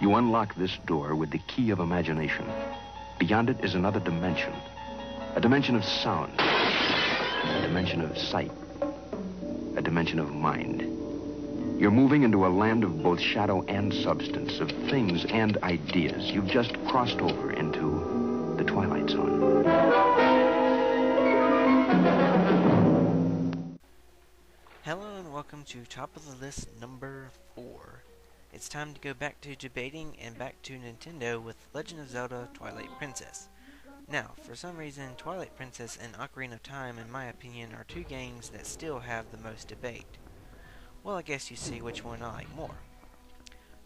You unlock this door with the key of imagination. Beyond it is another dimension. A dimension of sound. A dimension of sight. A dimension of mind. You're moving into a land of both shadow and substance, of things and ideas. You've just crossed over into the Twilight Zone. Hello and welcome to Top of the List number 4. It's time to go back to debating and back to Nintendo with Legend of Zelda Twilight Princess. Now, for some reason, Twilight Princess and Ocarina of Time, in my opinion, are two games that still have the most debate. Well, I guess you see which one I like more.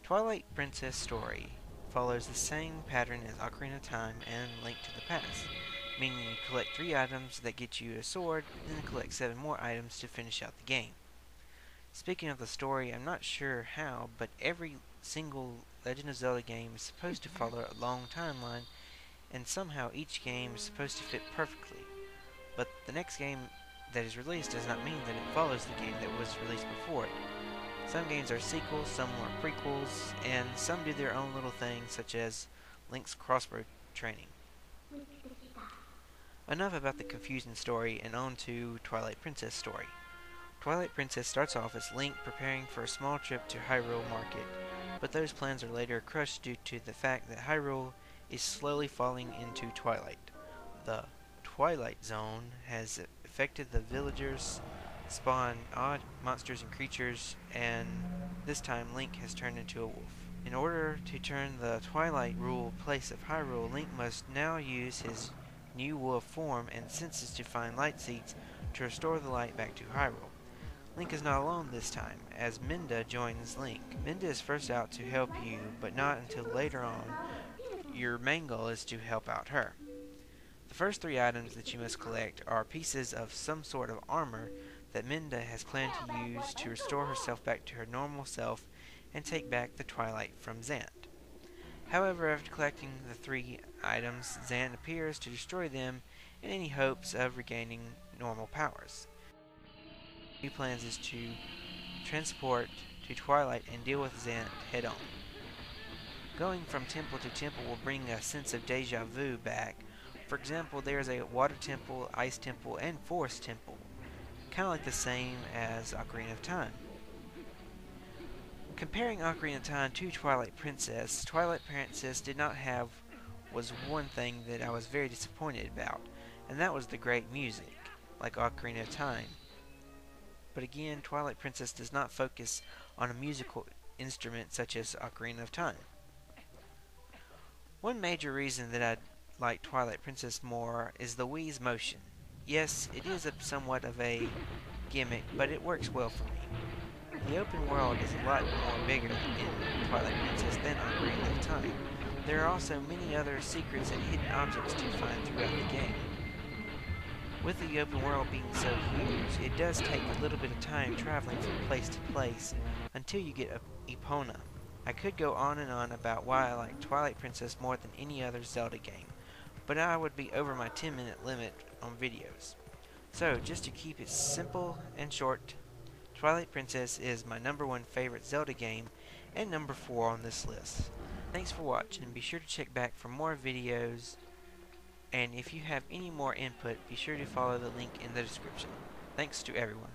Twilight Princess story follows the same pattern as Ocarina of Time and Link to the Past, meaning you collect 3 items that get you a sword, then collect 7 more items to finish out the game. Speaking of the story, I'm not sure how, but every single Legend of Zelda game is supposed to follow a long timeline, and somehow each game is supposed to fit perfectly. But the next game that is released does not mean that it follows the game that was released before it. Some games are sequels, some are prequels, and some do their own little things, such as Link's crossbow training. Enough about the confusing story, and on to Twilight Princess story. Twilight Princess starts off as Link preparing for a small trip to Hyrule Market, but those plans are later crushed due to the fact that Hyrule is slowly falling into twilight. The Twilight Zone has affected the villagers, spawned odd monsters and creatures, and this time Link has turned into a wolf. In order to turn the Twilight rule place of Hyrule, Link must now use his new wolf form and senses to find light seeds to restore the light back to Hyrule. Link is not alone this time, as Minda joins Link. Minda is first out to help you, but not until later on. Your main goal is to help out her. The first 3 items that you must collect are pieces of some sort of armor that Minda has planned to use to restore herself back to her normal self and take back the Twilight from Zant. However, after collecting the 3 items, Zant appears to destroy them in any hopes of regaining normal powers. New plans is to transport to Twilight and deal with Zant head-on. Going from temple to temple will bring a sense of deja vu back. For example, there is a water temple, ice temple, and forest temple, kind of like the same as Ocarina of Time. Comparing Ocarina of Time to Twilight Princess did not have was one thing that I was very disappointed about, and that was the great music, like Ocarina of Time. But again, Twilight Princess does not focus on a musical instrument such as Ocarina of Time. One major reason that I like Twilight Princess more is the Wii's motion. Yes, it is somewhat of a gimmick, but it works well for me. The open world is a lot more bigger in Twilight Princess than Ocarina of Time. There are also many other secrets and hidden objects to find throughout the game. With the open world being so huge, it does take a little bit of time traveling from place to place until you get Epona. I could go on and on about why I like Twilight Princess more than any other Zelda game, but I would be over my 10-minute limit on videos. So, just to keep it simple and short, Twilight Princess is my number 1 favorite Zelda game and number 4 on this list. Thanks for watching, and be sure to check back for more videos. And if you have any more input, be sure to follow the link in the description. Thanks to everyone.